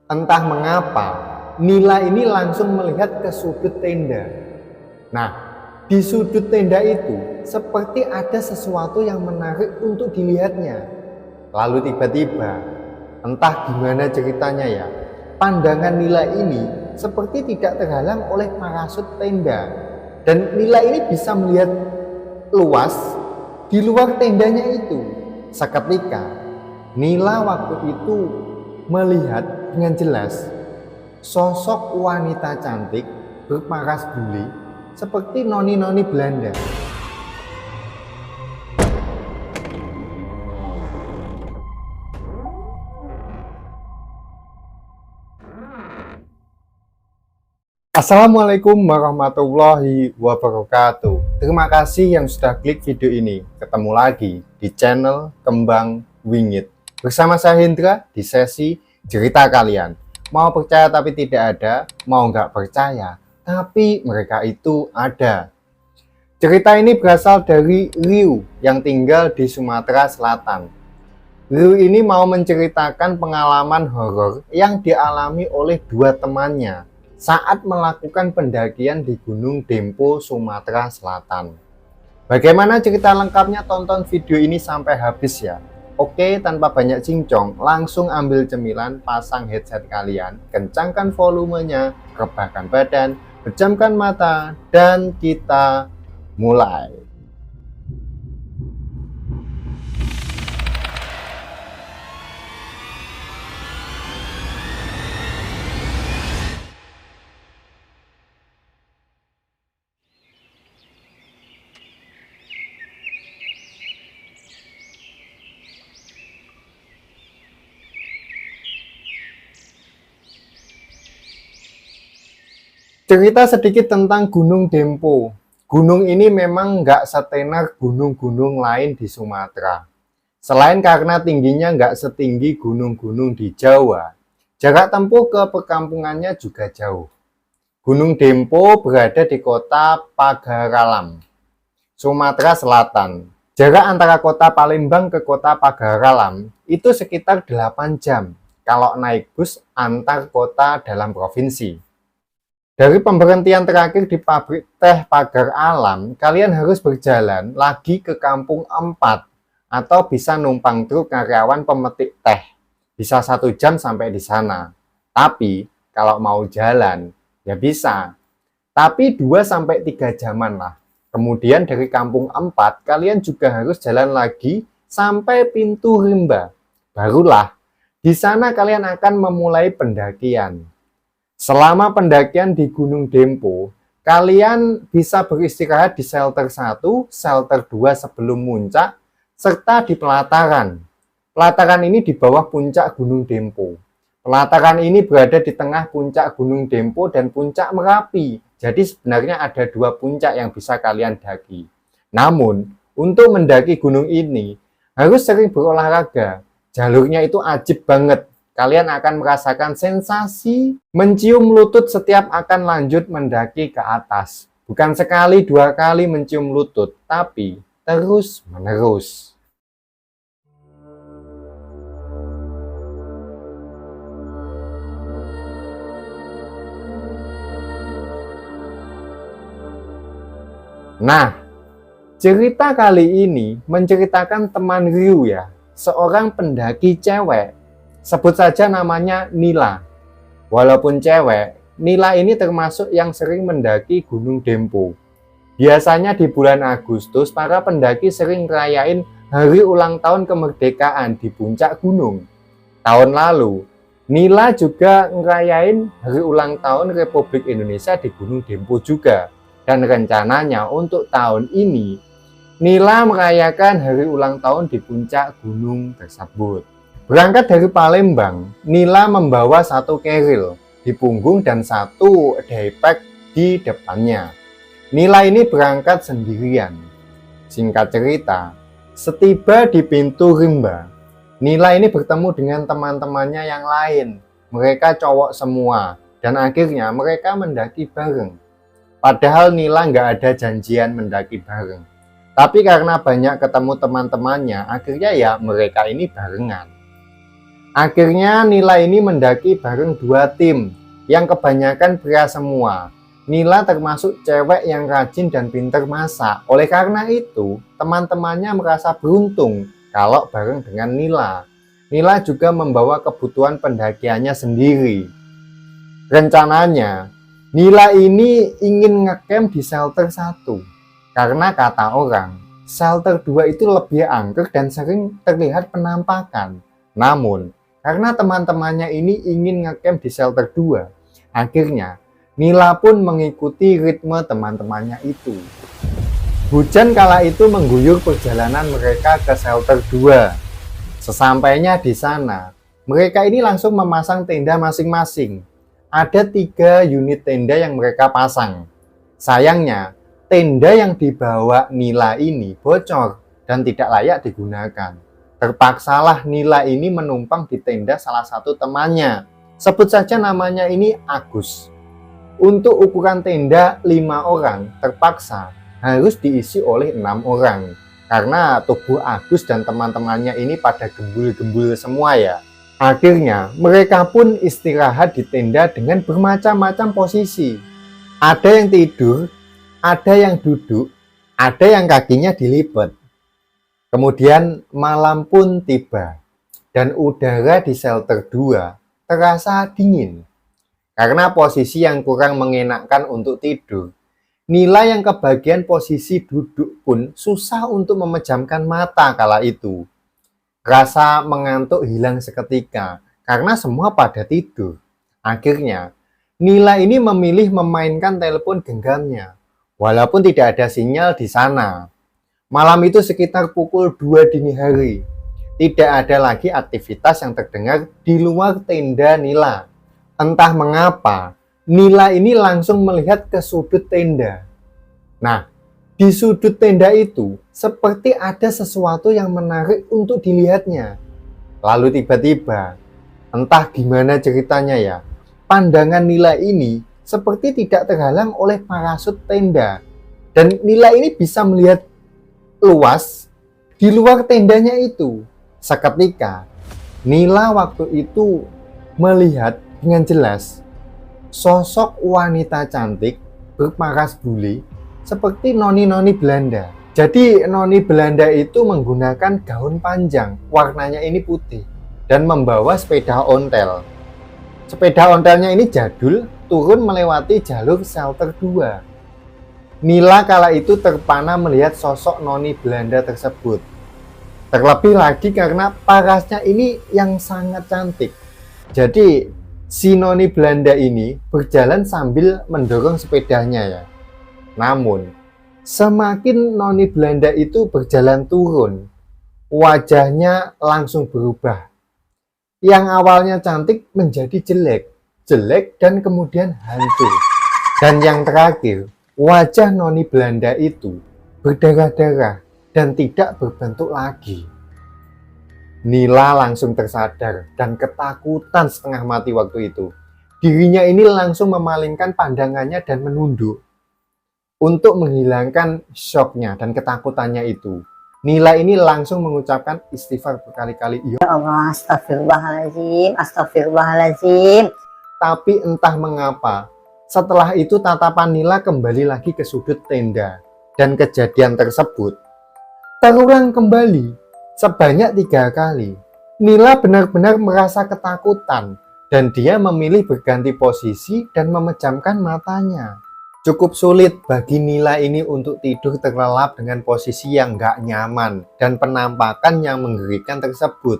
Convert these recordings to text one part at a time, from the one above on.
Entah mengapa, Nila ini langsung melihat ke sudut tenda. Nah, di sudut tenda itu seperti ada sesuatu yang menarik untuk dilihatnya. Lalu tiba-tiba, entah gimana ceritanya ya, pandangan Nila ini seperti tidak terhalang oleh parasut tenda. Dan Nila ini bisa melihat luas di luar tendanya itu. Seketika, Nila waktu itu melihat dengan jelas sosok wanita cantik berparas bule seperti noni-noni Belanda. Assalamualaikum warahmatullahi wabarakatuh. Terima kasih yang sudah klik video ini. Ketemu lagi di channel Kembang Wingit bersama saya Hendra di sesi cerita kalian. Mau percaya tapi tidak ada, mau nggak percaya tapi mereka itu ada. Cerita ini berasal dari Liu yang tinggal di Sumatera Selatan. Liu ini mau menceritakan pengalaman horor yang dialami oleh dua temannya saat melakukan pendakian di Gunung Dempo, Sumatera Selatan. Bagaimana cerita lengkapnya? Tonton video ini sampai habis ya. Oke, tanpa banyak cincong, langsung ambil cemilan, pasang headset kalian, kencangkan volumenya, rebahkan badan, pejamkan mata, dan kita mulai. Cerita sedikit tentang Gunung Dempo. Gunung ini memang nggak setenar gunung-gunung lain di Sumatera. Selain karena tingginya nggak setinggi gunung-gunung di Jawa, jarak tempuh ke perkampungannya juga jauh. Gunung Dempo berada di kota Pagaralam, Sumatera Selatan. Jarak antara kota Palembang ke kota Pagaralam itu sekitar 8 jam kalau naik bus antar kota dalam provinsi. Dari pemberhentian terakhir di pabrik teh Pagar Alam, kalian harus berjalan lagi ke Kampung 4 atau bisa numpang truk karyawan pemetik teh. Bisa 1 jam sampai di sana. Tapi kalau mau jalan, ya bisa. Tapi 2-3 jaman lah. Kemudian dari Kampung 4, kalian juga harus jalan lagi sampai pintu rimba. Barulah, di sana kalian akan memulai pendakian. Selama pendakian di Gunung Dempo, kalian bisa beristirahat di shelter 1, shelter 2 sebelum muncak, serta di pelataran. Pelataran ini di bawah puncak Gunung Dempo. Pelataran ini berada di tengah puncak Gunung Dempo dan puncak Merapi. Jadi sebenarnya ada 2 puncak yang bisa kalian daki. Namun, untuk mendaki gunung ini, harus sering berolahraga. Jalurnya itu ajib banget. Kalian akan merasakan sensasi mencium lutut setiap akan lanjut mendaki ke atas. Bukan sekali 2 kali mencium lutut, tapi terus-menerus. Nah, cerita kali ini menceritakan teman Liu ya, seorang pendaki cewek. Sebut saja namanya Nila. Walaupun cewek, Nila ini termasuk yang sering mendaki Gunung Dempo. Biasanya di bulan Agustus, para pendaki sering ngerayain hari ulang tahun kemerdekaan di puncak gunung. Tahun lalu, Nila juga ngerayain hari ulang tahun Republik Indonesia di Gunung Dempo juga. Dan rencananya untuk tahun ini, Nila merayakan hari ulang tahun di puncak gunung tersebut. Berangkat dari Palembang, Nila membawa 1 keril di punggung dan 1 daypack di depannya. Nila ini berangkat sendirian. Singkat cerita, setiba di pintu rimba, Nila ini bertemu dengan teman-temannya yang lain. Mereka cowok semua, dan akhirnya mereka mendaki bareng. Padahal Nila nggak ada janjian mendaki bareng. Tapi karena banyak ketemu teman-temannya, akhirnya ya mereka ini barengan. Akhirnya Nila ini mendaki bareng 2 tim yang kebanyakan pria semua. Nila termasuk cewek yang rajin dan pintar masak. Oleh karena itu, teman-temannya merasa beruntung kalau bareng dengan Nila. Nila juga membawa kebutuhan pendakiannya sendiri. Rencananya, Nila ini ingin ngecamp di shelter 1. Karena kata orang, shelter 2 itu lebih angker dan sering terlihat penampakan. Namun, karena teman-temannya ini ingin ngecamp di shelter 2, akhirnya Nila pun mengikuti ritme teman-temannya itu. Hujan kala itu mengguyur perjalanan mereka ke shelter 2. Sesampainya di sana, mereka ini langsung memasang tenda masing-masing. Ada 3 unit tenda yang mereka pasang. Sayangnya, tenda yang dibawa Nila ini bocor dan tidak layak digunakan. Terpaksalah Nila ini menumpang di tenda salah satu temannya. Sebut saja namanya ini Agus. Untuk ukuran tenda 5 orang terpaksa harus diisi oleh 6 orang. Karena tubuh Agus dan teman-temannya ini pada gembul-gembul semua ya. Akhirnya mereka pun istirahat di tenda dengan bermacam-macam posisi. Ada yang tidur, ada yang duduk, ada yang kakinya dilipat. Kemudian malam pun tiba dan udara di shelter 2 terasa dingin. Karena posisi yang kurang mengenakkan untuk tidur, Nila yang kebagian posisi duduk pun susah untuk memejamkan mata kala itu. Rasa mengantuk hilang seketika karena semua pada tidur. Akhirnya, Nila ini memilih memainkan telepon genggamnya, walaupun tidak ada sinyal di sana. Malam itu sekitar pukul 2 dini hari. Tidak ada lagi aktivitas yang terdengar di luar tenda Nila. Entah mengapa, Nila ini langsung melihat ke sudut tenda. Nah, di sudut tenda itu seperti ada sesuatu yang menarik untuk dilihatnya. Lalu tiba-tiba, entah gimana ceritanya ya, pandangan Nila ini seperti tidak terhalang oleh parasut tenda. Dan Nila ini bisa melihat luas di luar tendanya itu. Seketika, Nila waktu itu melihat dengan jelas sosok wanita cantik berparas bule seperti noni-noni Belanda. Jadi noni Belanda itu menggunakan gaun panjang, warnanya ini putih, dan membawa sepeda ontel. Sepeda ontelnya ini jadul, turun melewati jalur shelter 2. Nila kala itu terpana melihat sosok noni Belanda tersebut. Terlebih lagi karena parasnya ini yang sangat cantik. Jadi si noni Belanda ini berjalan sambil mendorong sepedanya ya. Namun, semakin noni Belanda itu berjalan turun, wajahnya langsung berubah. Yang awalnya cantik menjadi jelek, jelek dan kemudian hancur. Dan yang terakhir, wajah noni Belanda itu berdarah-darah dan tidak berbentuk lagi. Nila langsung tersadar dan ketakutan setengah mati waktu itu. Dirinya ini langsung memalingkan pandangannya dan menunduk. Untuk menghilangkan syoknya dan ketakutannya itu, Nila ini langsung mengucapkan istighfar berkali-kali. Ya Allah, astagfirullahaladzim, astagfirullahaladzim. Tapi entah mengapa, setelah itu tatapan Nila kembali lagi ke sudut tenda. Dan kejadian tersebut terulang kembali sebanyak 3 kali. Nila benar-benar merasa ketakutan dan dia memilih berganti posisi dan memejamkan matanya. Cukup sulit bagi Nila ini untuk tidur terlelap dengan posisi yang gak nyaman dan penampakan yang mengerikan tersebut.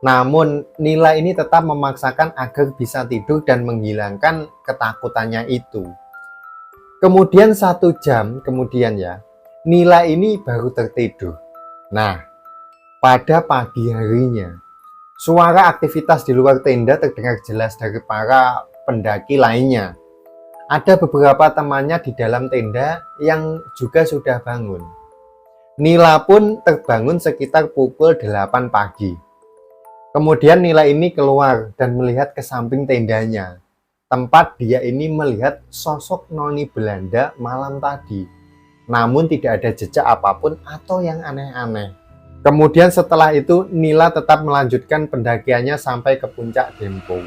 Namun Nila ini tetap memaksakan agar bisa tidur dan menghilangkan ketakutannya itu. Kemudian 1 jam kemudian ya, Nila ini baru tertidur. Nah, pada pagi harinya, suara aktivitas di luar tenda terdengar jelas dari para pendaki lainnya. Ada beberapa temannya di dalam tenda yang juga sudah bangun. Nila pun terbangun sekitar pukul 8 pagi. Kemudian Nila ini keluar dan melihat ke samping tendanya. Tempat dia ini melihat sosok noni Belanda malam tadi. Namun tidak ada jejak apapun atau yang aneh-aneh. Kemudian setelah itu Nila tetap melanjutkan pendakiannya sampai ke puncak Dempo.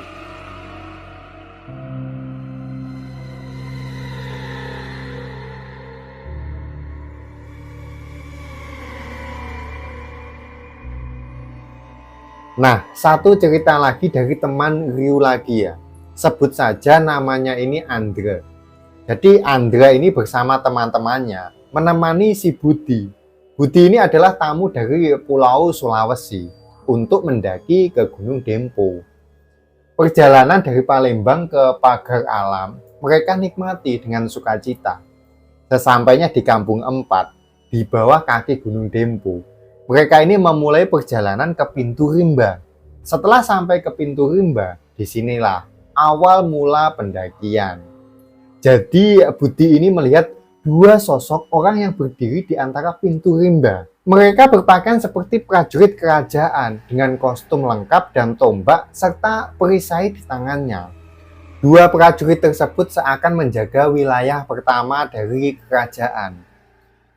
Nah, satu cerita lagi dari teman Ryu lagi ya. Sebut saja namanya ini Andra. Jadi Andra ini bersama teman-temannya menemani si Budi. Budi ini adalah tamu dari Pulau Sulawesi untuk mendaki ke Gunung Dempo. Perjalanan dari Palembang ke Pagar Alam, mereka nikmati dengan sukacita. Sesampainya di Kampung Empat, di bawah kaki Gunung Dempo, mereka ini memulai perjalanan ke Pintu Rimba. Setelah sampai ke Pintu Rimba, disinilah awal mula pendakian. Jadi Budi ini melihat dua sosok orang yang berdiri di antara Pintu Rimba. Mereka berpakaian seperti prajurit kerajaan dengan kostum lengkap dan tombak serta perisai di tangannya. Dua prajurit tersebut seakan menjaga wilayah pertama dari kerajaan.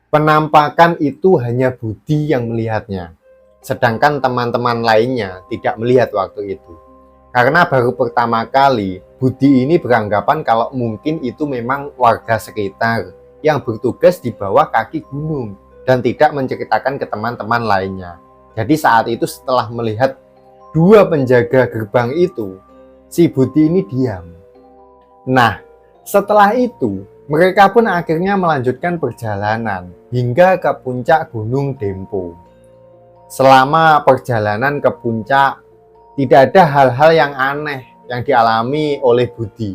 Penampakan itu hanya Budi yang melihatnya, sedangkan teman-teman lainnya tidak melihat waktu itu. Karena baru pertama kali, Budi ini beranggapan kalau mungkin itu memang warga sekitar yang bertugas di bawah kaki gunung dan tidak menceritakan ke teman-teman lainnya. Jadi saat itu setelah melihat dua penjaga gerbang itu, si Budi ini diam. Nah, setelah itu, mereka pun akhirnya melanjutkan perjalanan hingga ke puncak Gunung Dempo. Selama perjalanan ke puncak, tidak ada hal-hal yang aneh yang dialami oleh Budi.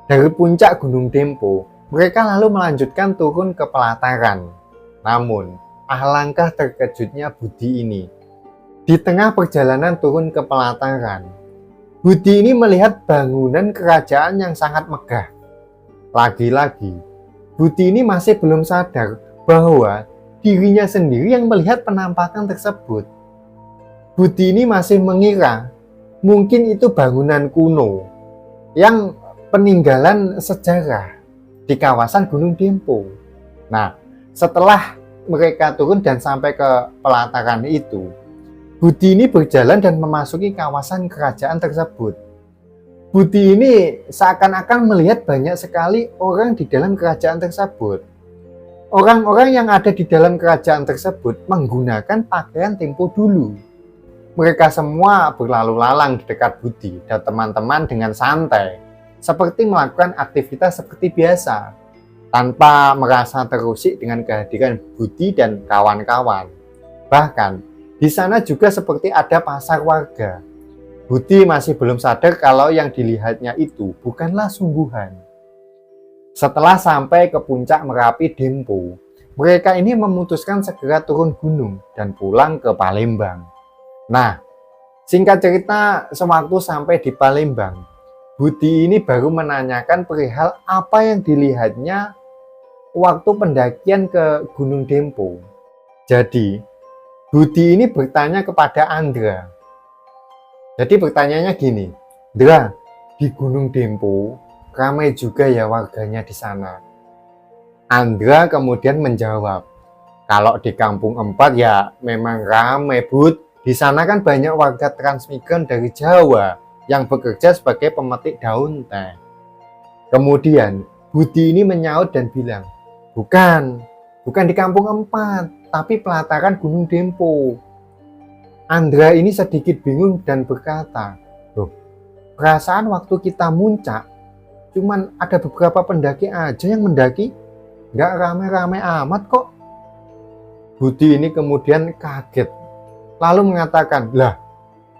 Dari puncak Gunung Dempo, mereka lalu melanjutkan turun ke pelataran. Namun, alangkah terkejutnya Budi ini. Di tengah perjalanan turun ke pelataran, Budi ini melihat bangunan kerajaan yang sangat megah. Lagi-lagi, Budi ini masih belum sadar bahwa dirinya sendiri yang melihat penampakan tersebut. Budi ini masih mengira mungkin itu bangunan kuno yang peninggalan sejarah di kawasan Gunung Dempo. Nah, setelah mereka turun dan sampai ke pelataran itu, Budi ini berjalan dan memasuki kawasan kerajaan tersebut. Budi ini seakan-akan melihat banyak sekali orang di dalam kerajaan tersebut. Orang-orang yang ada di dalam kerajaan tersebut menggunakan pakaian tempo dulu. Mereka semua berlalu lalang di dekat Budi dan teman-teman dengan santai, seperti melakukan aktivitas seperti biasa, tanpa merasa terusik dengan kehadiran Budi dan kawan-kawan. Bahkan, di sana juga seperti ada pasar warga. Budi masih belum sadar kalau yang dilihatnya itu bukanlah sungguhan. Setelah sampai ke puncak Merapi Dempo, mereka ini memutuskan segera turun gunung dan pulang ke Palembang. Nah, singkat cerita, sewaktu sampai di Palembang, Budi ini baru menanyakan perihal apa yang dilihatnya waktu pendakian ke Gunung Dempo. Jadi, Budi ini bertanya kepada Andra. Jadi pertanyaannya gini, Andra, di Gunung Dempo ramai juga ya warganya di sana. Andra kemudian menjawab, kalau di Kampung Empat ya memang ramai, Bud. Di sana kan banyak warga transmigran dari Jawa yang bekerja sebagai pemetik daun teh. Kemudian Budi ini menyaut dan bilang, bukan di Kampung Empat, tapi pelataran Gunung Dempo. Andra ini sedikit bingung dan berkata, loh, perasaan waktu kita muncak, cuman ada beberapa pendaki aja yang mendaki, nggak rame-rame amat kok. Budi ini kemudian kaget, lalu mengatakan, lah,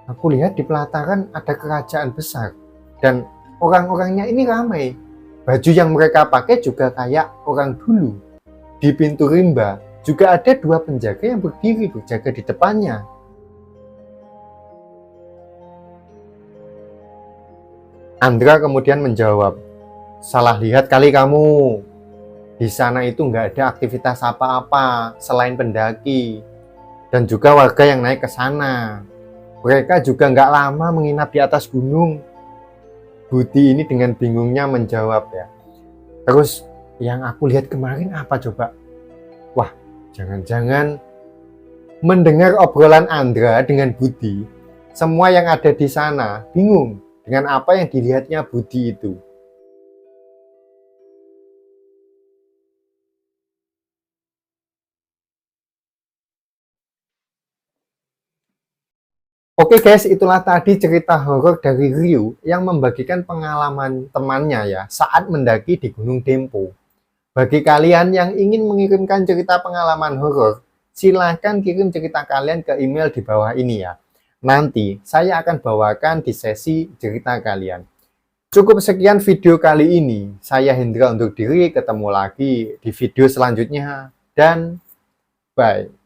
aku lihat di pelataran ada kerajaan besar, dan orang-orangnya ini ramai. Baju yang mereka pakai juga kayak orang dulu. Di Pintu Rimba juga ada dua penjaga yang berdiri berjaga di depannya. Andra kemudian menjawab, salah lihat kali kamu. Di sana itu nggak ada aktivitas apa-apa selain pendaki. Dan juga warga yang naik ke sana. Mereka juga nggak lama menginap di atas gunung. Budi ini dengan bingungnya menjawab ya. Terus yang aku lihat kemarin apa coba? Wah, jangan-jangan Mendengar obrolan Andra dengan Budi, semua yang ada di sana bingung dengan apa yang dilihatnya Budi itu. Oke guys, itulah tadi cerita horor dari Ryu yang membagikan pengalaman temannya ya saat mendaki di Gunung Dempo. Bagi kalian yang ingin mengirimkan cerita pengalaman horor, silahkan kirim cerita kalian ke email di bawah ini ya. Nanti saya akan bawakan di sesi cerita kalian. Cukup sekian video kali ini. Saya Hendra undur diri, ketemu lagi di video selanjutnya dan bye.